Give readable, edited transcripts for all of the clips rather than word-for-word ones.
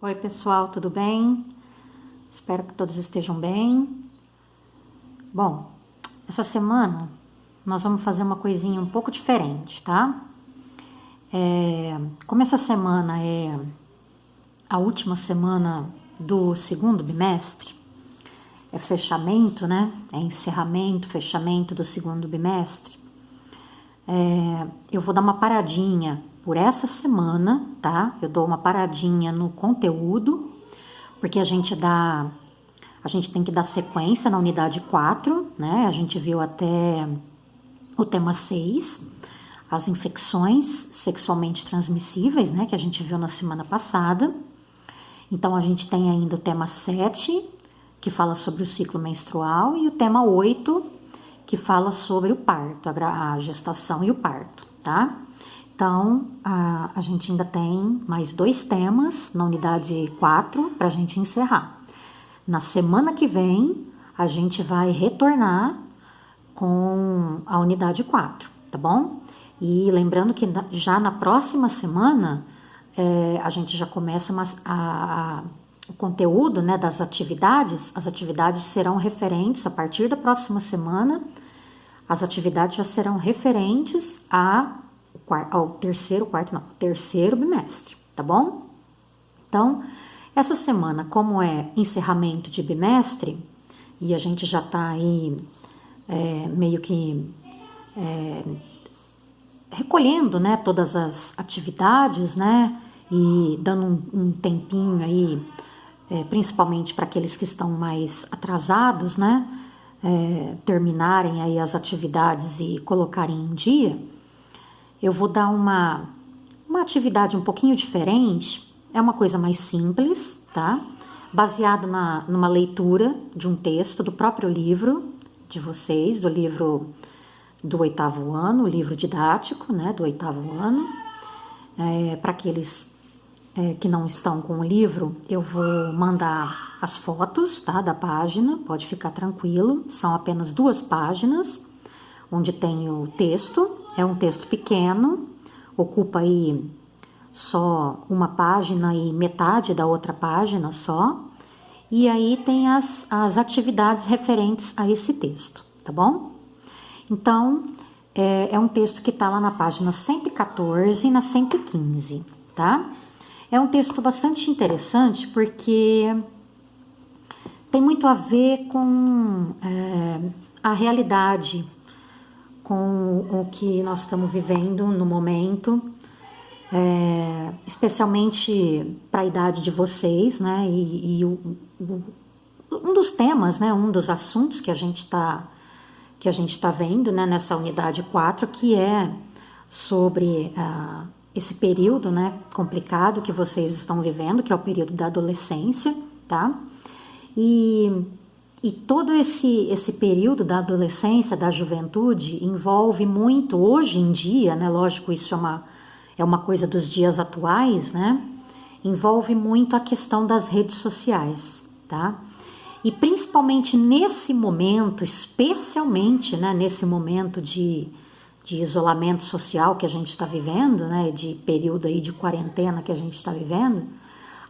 Oi pessoal, tudo bem? Espero que todos estejam bem. Bom, essa semana nós vamos fazer uma coisinha um pouco diferente, tá? Como essa semana é a última semana do segundo bimestre, é fechamento, né? É encerramento, fechamento do segundo bimestre. Eu vou dar uma paradinha por essa semana, tá? Eu dou uma paradinha no conteúdo, porque a gente tem que dar sequência na unidade 4, né? A gente viu até o tema 6, as infecções sexualmente transmissíveis, né? Que a gente viu na semana passada. Então, a gente tem ainda o tema 7, que fala sobre o ciclo menstrual, e o tema 8, que fala sobre o parto, a gestação e o parto, tá? Então, a gente ainda tem mais 2 temas na unidade 4 para a gente encerrar. Na semana que vem, a gente vai retornar com a unidade 4, tá bom? E lembrando que já na próxima semana, a gente já começa o conteúdo, né, das atividades. As atividades serão referentes, a partir da próxima semana, as atividades já serão referentes ao terceiro bimestre, tá bom? Então, essa semana, como é encerramento de bimestre, e a gente já tá aí meio que recolhendo, né, todas as atividades, né, e dando um tempinho aí, principalmente para aqueles que estão mais atrasados, né, terminarem aí as atividades e colocarem em dia. Eu vou dar uma atividade um pouquinho diferente, é uma coisa mais simples, tá? Baseada numa leitura de um texto do próprio livro de vocês, do livro do 8º ano, o livro didático, né, do 8º ano. Para aqueles que não estão com o livro, eu vou mandar as fotos, tá, da página, pode ficar tranquilo, são apenas 2 páginas, onde tem o texto. É um texto pequeno, ocupa aí só uma página e metade da outra página só. E aí tem as atividades referentes a esse texto, tá bom? Então, é um texto que está lá na página 114 e na 115, tá? É um texto bastante interessante porque tem muito a ver com a realidade, com o que nós estamos vivendo no momento, especialmente para a idade de vocês, né? E um dos temas, né? Um dos assuntos que a gente tá vendo, né? Nessa unidade 4, que é sobre esse período, né? Complicado que vocês estão vivendo, que é o período da adolescência, tá? E todo esse período da adolescência, da juventude, envolve muito, hoje em dia, né? Lógico, isso é uma coisa dos dias atuais, né? Envolve muito a questão das redes sociais, tá? E principalmente nesse momento, especialmente, né? Nesse momento de isolamento social que a gente está vivendo, né? De período aí de quarentena que a gente está vivendo,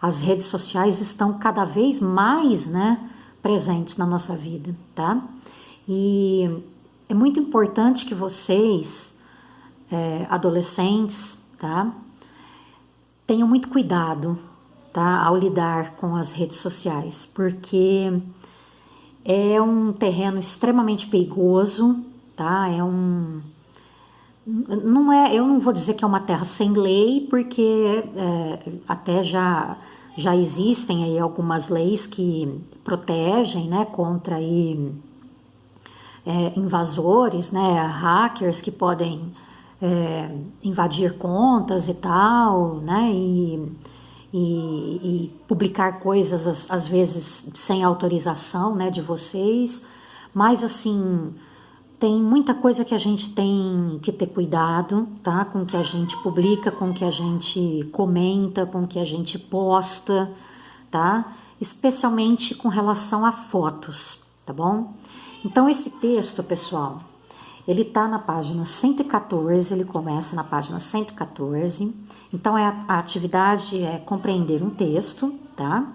as redes sociais estão cada vez mais, né? Presentes na nossa vida, tá? E é muito importante que vocês, adolescentes, tá? Tenham muito cuidado, tá? Ao lidar com as redes sociais, porque é um terreno extremamente perigoso, tá? Eu não vou dizer que é uma terra sem lei, porque até já existem aí algumas leis que protegem, né, contra aí, invasores, né, hackers que podem invadir contas e tal, né, e publicar coisas às vezes sem autorização, né, de vocês, mas assim, tem muita coisa que a gente tem que ter cuidado, tá? Com o que a gente publica, com o que a gente comenta, com o que a gente posta, tá? Especialmente com relação a fotos, tá bom? Então, esse texto, pessoal, ele tá na página 114, ele começa na página 114. Então, a atividade é compreender um texto, tá?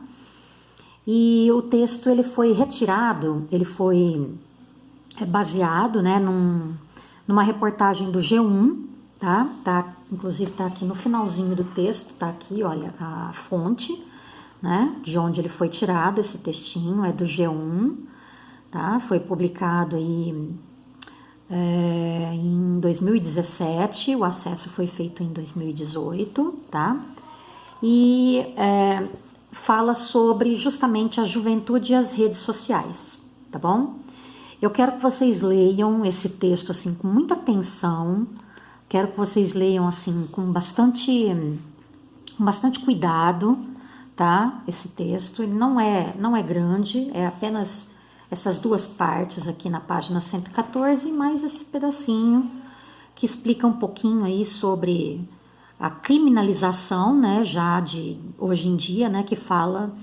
E o texto ele foi retirado, ele foi baseado, né, numa reportagem do G1, tá? Inclusive tá aqui no finalzinho do texto, tá aqui, olha, a fonte, né, de onde ele foi tirado esse textinho, é do G1, tá? Foi publicado aí em 2017, o acesso foi feito em 2018, tá? E fala sobre justamente a juventude e as redes sociais, tá bom? Eu quero que vocês leiam esse texto assim com muita atenção, quero que vocês leiam assim com bastante cuidado, tá? Esse texto, ele não é grande, é apenas essas duas partes aqui na página 114, mais esse pedacinho que explica um pouquinho aí sobre a criminalização, né, já de hoje em dia, né, que fala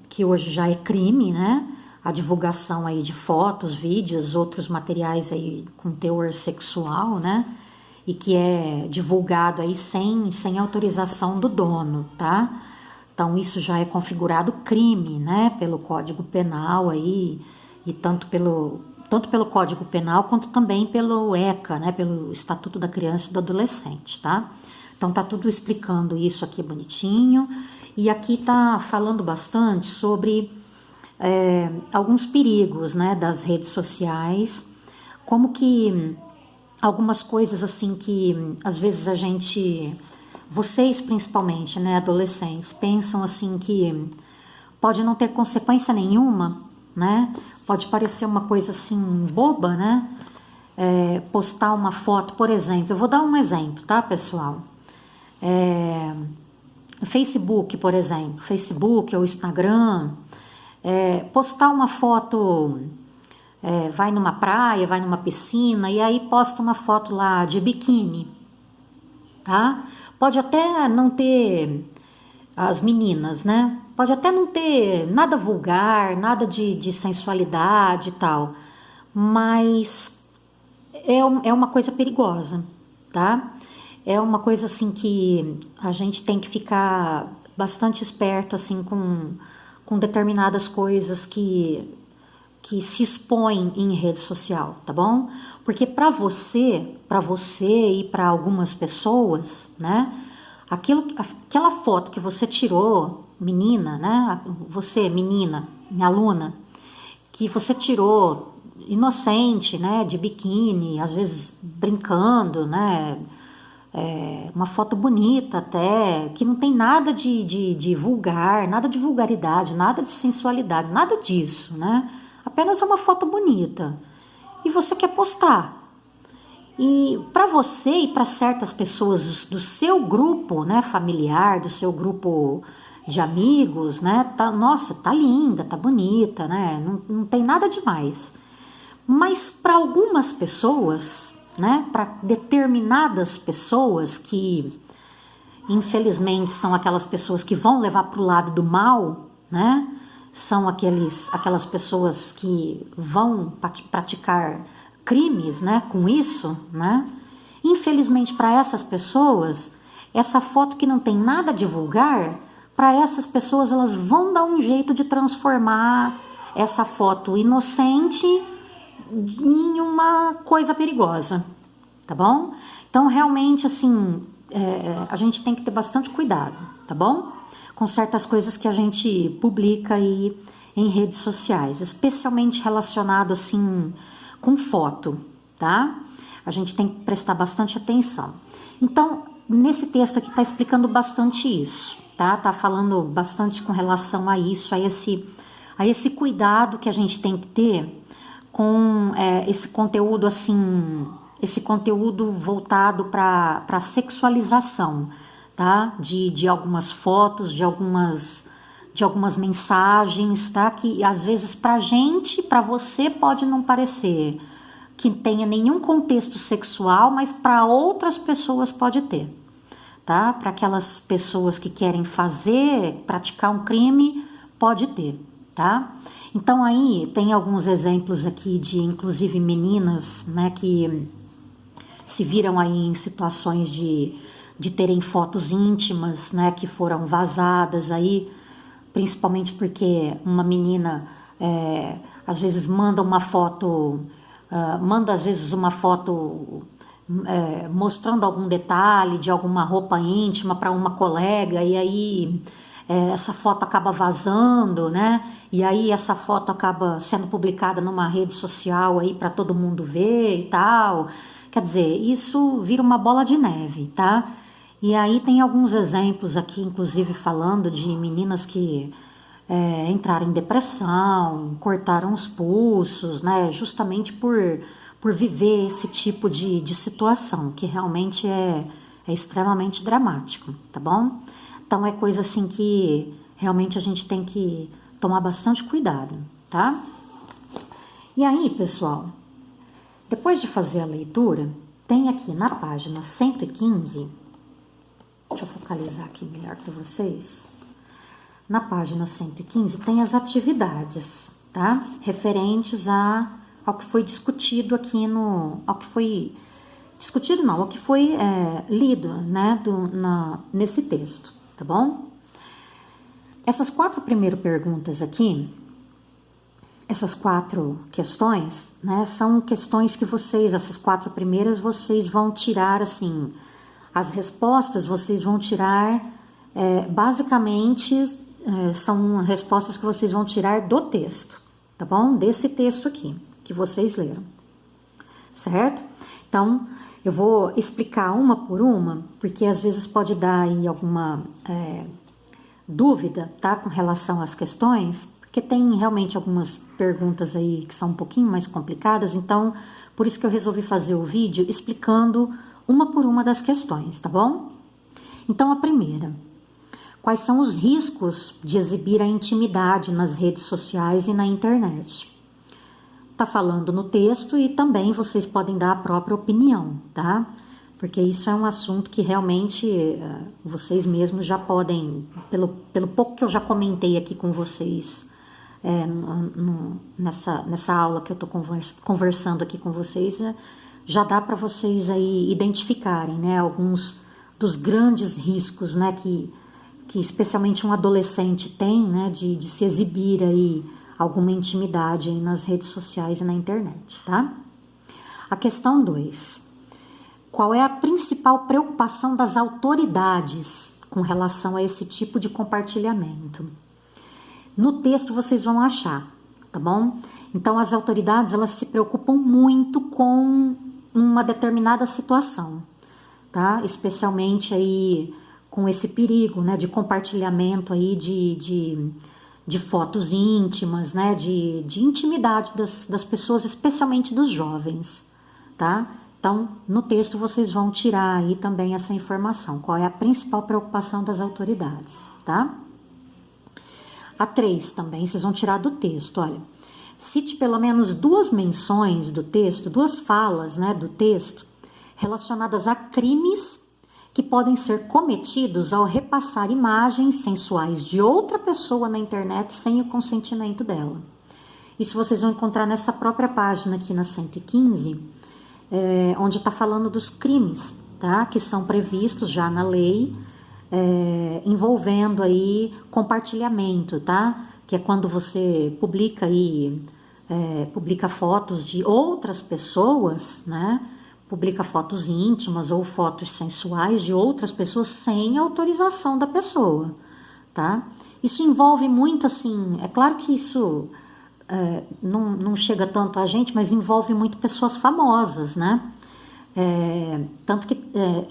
que hoje já é crime, né, a divulgação aí de fotos, vídeos, outros materiais aí com teor sexual, né, e que é divulgado aí sem autorização do dono, tá? Então isso já é configurado crime, né, pelo Código Penal aí, e tanto pelo Código Penal quanto também pelo ECA, né, pelo Estatuto da Criança e do Adolescente, tá? Então tá tudo explicando isso aqui bonitinho, e aqui tá falando bastante sobre alguns perigos, né, das redes sociais, como que algumas coisas assim que às vezes vocês principalmente, né, adolescentes, pensam assim que pode não ter consequência nenhuma, né? Pode parecer uma coisa assim boba, né? Postar uma foto, por exemplo, eu vou dar um exemplo, tá, pessoal? Facebook, por exemplo, Facebook ou Instagram, postar uma foto, vai numa praia, vai numa piscina e aí posta uma foto lá de biquíni, tá? Pode até não ter as meninas, né? Pode até não ter nada vulgar, nada de sensualidade e tal, mas é uma coisa perigosa, tá? É uma coisa assim que a gente tem que ficar bastante esperto assim com determinadas coisas que se expõem em rede social, tá bom? Porque para você e para algumas pessoas, né? Aquela foto que você tirou, menina, né? Você, menina, minha aluna, que você tirou inocente, né? De biquíni, às vezes brincando, né? Uma foto bonita até, que não tem nada de vulgar, nada de vulgaridade, nada de sensualidade, nada disso, né? Apenas é uma foto bonita. E você quer postar. E para você e para certas pessoas do seu grupo, né, familiar, do seu grupo de amigos, né, nossa, tá linda, tá bonita, né, não tem nada demais. Mas para algumas pessoas, né, para determinadas pessoas que infelizmente são aquelas pessoas que vão levar para o lado do mal, né, são aquelas pessoas que vão praticar crimes, né, com isso, né? Infelizmente para essas pessoas, essa foto que não tem nada de vulgar, para essas pessoas elas vão dar um jeito de transformar essa foto inocente em uma coisa perigosa, tá bom? Então realmente assim, a gente tem que ter bastante cuidado, tá bom? Com certas coisas que a gente publica aí em redes sociais, especialmente relacionado assim com foto, tá? A gente tem que prestar bastante atenção. Então, nesse texto aqui tá explicando bastante isso, tá? Tá falando bastante com relação a isso, a esse cuidado que a gente tem que ter com esse conteúdo assim, esse conteúdo voltado para sexualização, tá? De algumas fotos, de algumas mensagens, tá? Que às vezes pra gente, pra você pode não parecer que tenha nenhum contexto sexual, mas para outras pessoas pode ter, tá? Para aquelas pessoas que querem praticar um crime, pode ter, tá? Então aí tem alguns exemplos aqui de inclusive meninas, né, que se viram aí em situações de de terem fotos íntimas, né, que foram vazadas aí, principalmente porque uma menina às vezes manda uma foto, mostrando algum detalhe de alguma roupa íntima para uma colega, e aí essa foto acaba vazando, né? E aí essa foto acaba sendo publicada numa rede social aí para todo mundo ver e tal. Quer dizer, isso vira uma bola de neve, tá? E aí tem alguns exemplos aqui, inclusive falando de meninas que entraram em depressão, cortaram os pulsos, né? Justamente por viver esse tipo de situação, que realmente é extremamente dramático, tá bom? Então é coisa assim que realmente a gente tem que tomar bastante cuidado, tá? E aí, pessoal, depois de fazer a leitura, tem aqui na página 115, deixa eu focalizar aqui melhor para vocês. Na página 115 tem as atividades, tá? Referentes ao que foi discutido aqui ao que foi discutido não, ao que foi lido, né, nesse texto, tá bom? Essas 4 primeiras perguntas aqui, essas 4 questões, né, são questões que essas 4 primeiras, vocês vão tirar, assim, as respostas vocês vão tirar, basicamente, são respostas que vocês vão tirar do texto, tá bom? Desse texto aqui, que vocês leram, certo? Então, eu vou explicar uma por uma, porque às vezes pode dar aí alguma dúvida, tá? Com relação às questões, porque tem realmente algumas perguntas aí que são um pouquinho mais complicadas, então, por isso que eu resolvi fazer o vídeo explicando uma por uma das questões, tá bom? Então, a primeira: quais são os riscos de exibir a intimidade nas redes sociais e na internet? Tá falando no texto e também vocês podem dar a própria opinião, tá? Porque isso é um assunto que realmente vocês mesmos já podem, pelo pouco que eu já comentei aqui com vocês, nessa aula que eu tô conversando aqui com vocês, já dá para vocês aí identificarem, né, alguns dos grandes riscos, né, que especialmente um adolescente tem, né, de se exibir aí alguma intimidade aí nas redes sociais e na internet, tá? A questão 2. Qual é a principal preocupação das autoridades com relação a esse tipo de compartilhamento? No texto vocês vão achar, tá bom? Então, as autoridades, elas se preocupam muito com uma determinada situação, tá? Especialmente aí com esse perigo, né, de compartilhamento aí de fotos íntimas, né, de intimidade das pessoas, especialmente dos jovens, tá? Então, no texto vocês vão tirar aí também essa informação, qual é a principal preocupação das autoridades, tá? A 3 também, vocês vão tirar do texto, olha, cite pelo menos 2 menções do texto, 2 falas, né, do texto, relacionadas a crimes que podem ser cometidos ao repassar imagens sensuais de outra pessoa na internet sem o consentimento dela. Isso vocês vão encontrar nessa própria página aqui na 115, onde está falando dos crimes, tá? Que são previstos já na lei, envolvendo aí compartilhamento, tá? Que é quando você publica aí, publica fotos de outras pessoas, né? Publica fotos íntimas ou fotos sensuais de outras pessoas sem autorização da pessoa, tá? Isso envolve muito, assim, é claro que isso não chega tanto a gente, mas envolve muito pessoas famosas, né? Tanto que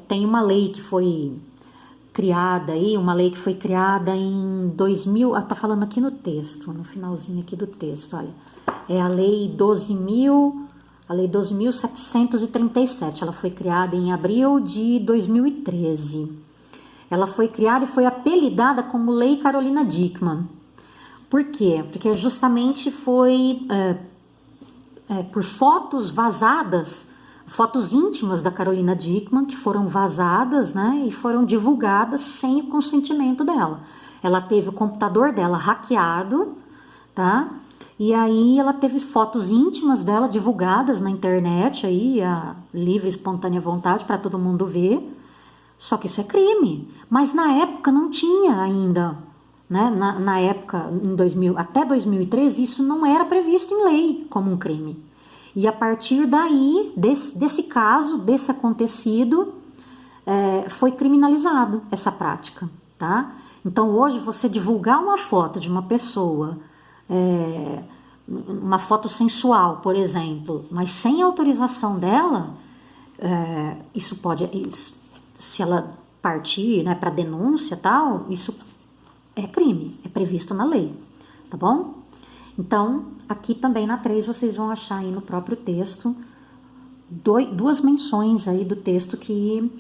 tem uma lei que foi criada aí, em 2000, tá falando aqui no texto, no finalzinho aqui do texto, olha, é a lei 12.737, ela foi criada em abril de 2013. Ela foi criada e foi apelidada como Lei Carolina Dickmann. Por quê? Porque justamente foi por fotos vazadas, fotos íntimas da Carolina Dickmann, que foram vazadas, né, e foram divulgadas sem o consentimento dela. Ela teve o computador dela hackeado, tá? E aí ela teve fotos íntimas dela divulgadas na internet, aí, a livre, espontânea vontade, para todo mundo ver, Só que isso é crime, mas na época não tinha ainda, né? Na época, até 2013, isso não era previsto em lei como um crime. E a partir daí, desse caso, desse acontecido, foi criminalizado essa prática, tá? Então hoje você divulgar uma foto de uma pessoa, uma foto sensual, por exemplo, mas sem autorização dela, se ela partir, né, para denúncia e tal, isso é crime, é previsto na lei, tá bom? Então, aqui também na 3 vocês vão achar aí no próprio texto duas menções aí do texto que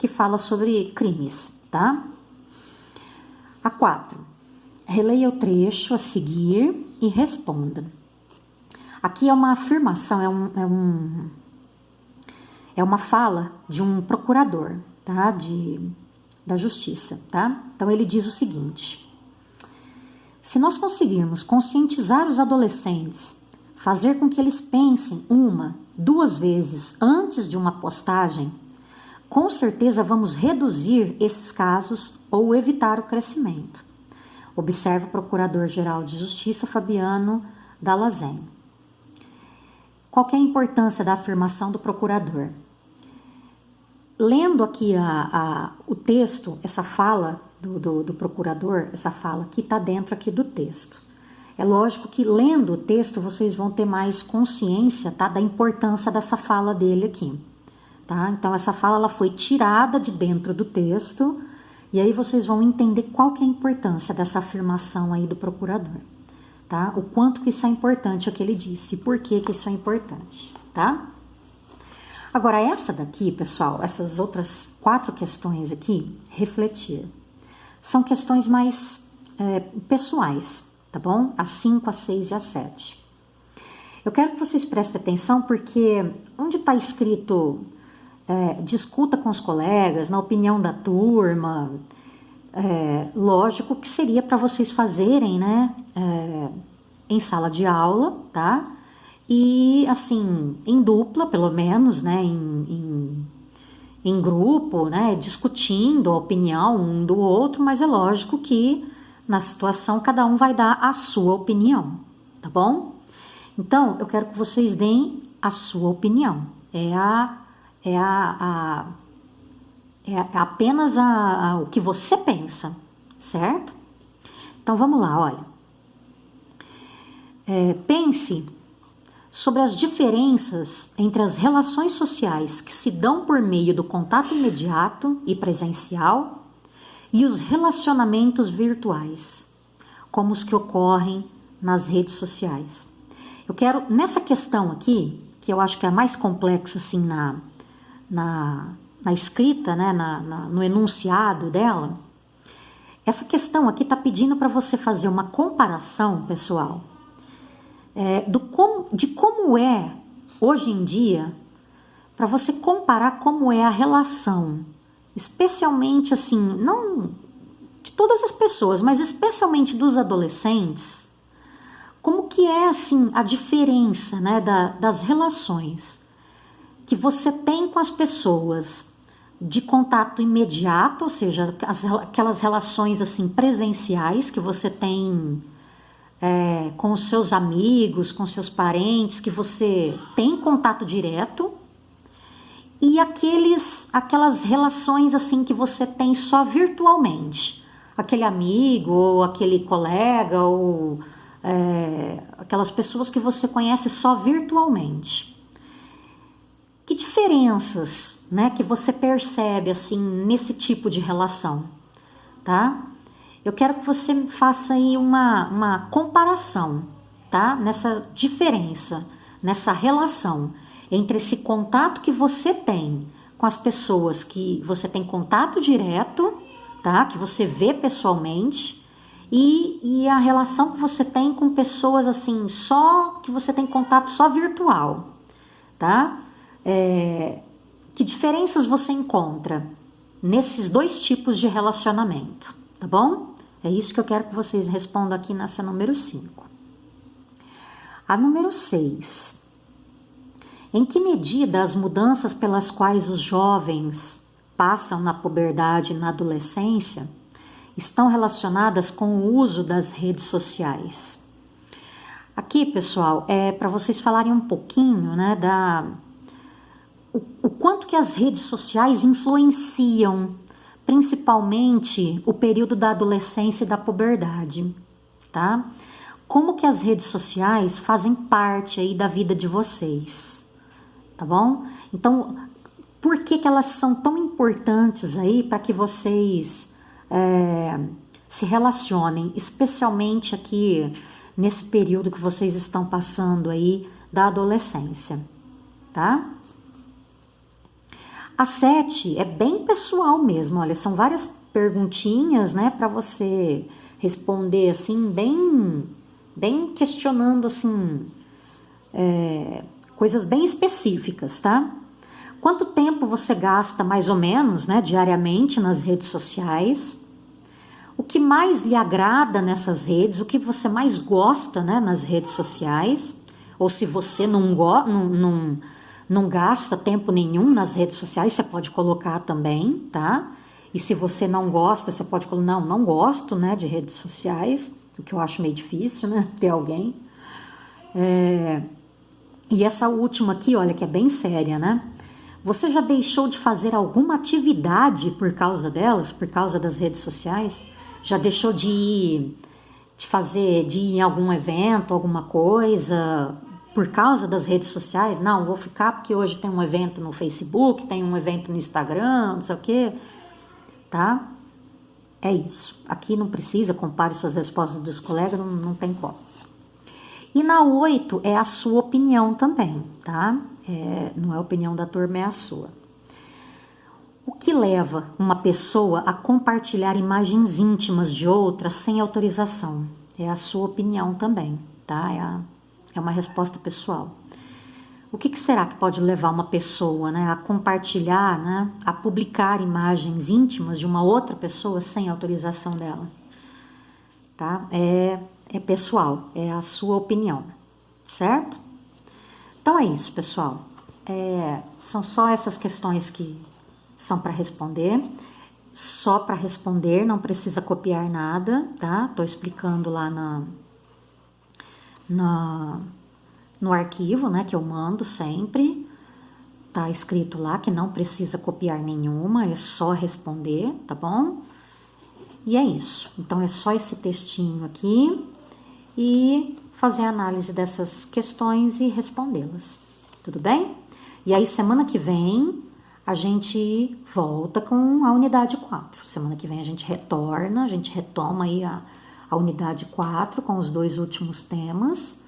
fala sobre crimes, tá? A 4. Releia o trecho a seguir e responda. Aqui é uma afirmação, é uma fala de um procurador, tá? Da justiça, tá? Então ele diz o seguinte: se nós conseguirmos conscientizar os adolescentes, fazer com que eles pensem 1, 2 vezes antes de uma postagem, com certeza vamos reduzir esses casos ou evitar o crescimento. Observa o Procurador-Geral de Justiça Fabiano Dall'Asen. Qual que é a importância da afirmação do procurador? Lendo aqui o texto, essa fala do procurador, essa fala que está dentro aqui do texto. É lógico que lendo o texto vocês vão ter mais consciência, tá, da importância dessa fala dele aqui. Tá? Então essa fala ela foi tirada de dentro do texto e aí vocês vão entender qual que é a importância dessa afirmação aí do procurador. Tá? O quanto que isso é importante, o que ele disse, e por que isso é importante, tá? Agora, essa daqui, pessoal, essas outras 4 questões aqui, refletir, são questões mais pessoais, tá bom? A 5, a 6 e a 7. Eu quero que vocês prestem atenção porque onde está escrito discuta com os colegas, na opinião da turma, lógico que seria para vocês fazerem, né, em sala de aula, tá? E assim, em dupla, pelo menos, né, em grupo, né, discutindo a opinião um do outro, mas é lógico que na situação cada um vai dar a sua opinião, tá bom? Então, eu quero que vocês deem a sua opinião. É apenas o que você pensa, certo? Então, vamos lá, olha. Pense sobre as diferenças entre as relações sociais que se dão por meio do contato imediato e presencial e os relacionamentos virtuais, como os que ocorrem nas redes sociais. Eu quero, nessa questão aqui, que eu acho que é a mais complexa assim na escrita, né, no enunciado dela, essa questão aqui está pedindo para você fazer uma comparação, pessoal, de como é hoje em dia, para você comparar como é a relação, especialmente assim, não de todas as pessoas, mas especialmente dos adolescentes, como que é assim a diferença, né, das relações que você tem com as pessoas de contato imediato, ou seja, aquelas relações assim presenciais que você tem com os seus amigos, com seus parentes, que você tem contato direto, e aquelas relações assim que você tem só virtualmente, aquele amigo, ou aquele colega, ou aquelas pessoas que você conhece só virtualmente. Que diferenças, né, que você percebe assim nesse tipo de relação, tá? Eu quero que você faça aí uma comparação, tá? Nessa diferença, nessa relação entre esse contato que você tem com as pessoas que você tem contato direto, tá? Que você vê pessoalmente, e a relação que você tem com pessoas assim, só que você tem contato só virtual, tá? Que diferenças você encontra nesses 2 tipos de relacionamento, tá bom? É isso que eu quero que vocês respondam aqui nessa número 5. A número 6. Em que medida as mudanças pelas quais os jovens passam na puberdade e na adolescência estão relacionadas com o uso das redes sociais. Aqui, pessoal, é para vocês falarem um pouquinho, né, o quanto que as redes sociais influenciam, principalmente o período da adolescência e da puberdade, tá? Como que as redes sociais fazem parte aí da vida de vocês, tá bom? Então, por que que elas são tão importantes aí para que vocês se relacionem, especialmente aqui nesse período que vocês estão passando aí da adolescência, tá? A 7 é bem pessoal mesmo, olha, são várias perguntinhas, né, para você responder assim, bem questionando assim, coisas bem específicas, tá? Quanto tempo você gasta mais ou menos, né, diariamente nas redes sociais? O que mais lhe agrada nessas redes? O que você mais gosta, né, nas redes sociais? Ou se você não gasta tempo nenhum nas redes sociais, você pode colocar também, tá? E se você não gosta, você pode colocar, não gosto, né, de redes sociais, o que eu acho meio difícil, né, ter alguém. E essa última aqui, olha, que é bem séria, né? Você já deixou de fazer alguma atividade por causa delas, por causa das redes sociais? Já deixou de ir em algum evento, alguma coisa, por causa das redes sociais? Não, vou ficar porque hoje tem um evento no Facebook, tem um evento no Instagram, não sei o quê, tá? É isso. Aqui não precisa, compare suas respostas dos colegas, não tem como. E na 8 é a sua opinião também, tá? Não é a opinião da turma, é a sua. O que leva uma pessoa a compartilhar imagens íntimas de outra sem autorização? É a sua opinião também, tá? É uma resposta pessoal. O que será que pode levar uma pessoa, né, a compartilhar, né, a publicar imagens íntimas de uma outra pessoa sem autorização dela? Tá? É pessoal, é a sua opinião, certo? Então é isso, pessoal. São só essas questões que são para responder. Só para responder, não precisa copiar nada, tá? Tô explicando lá no arquivo, né, que eu mando sempre. Tá escrito lá que não precisa copiar nenhuma, é só responder, tá bom? E é isso. Então é só esse textinho aqui e fazer a análise dessas questões e respondê-las. Tudo bem? E aí semana que vem a gente volta com a unidade 4. Semana que vem a gente retoma aí a unidade 4 com os 2 últimos temas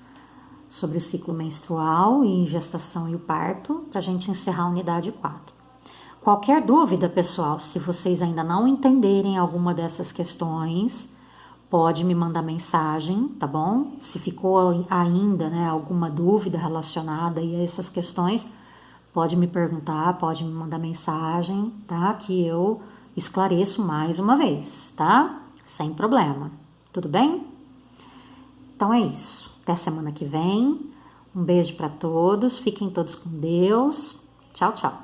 sobre o ciclo menstrual e gestação e o parto, para a gente encerrar a unidade 4. Qualquer dúvida, pessoal, se vocês ainda não entenderem alguma dessas questões, pode me mandar mensagem, tá bom? Se ficou ainda, né, alguma dúvida relacionada aí a essas questões, pode me perguntar, pode me mandar mensagem, tá? Que eu esclareço mais uma vez, tá? Sem problema. Tudo bem? Então é isso. Até semana que vem. Um beijo para todos. Fiquem todos com Deus. Tchau, tchau.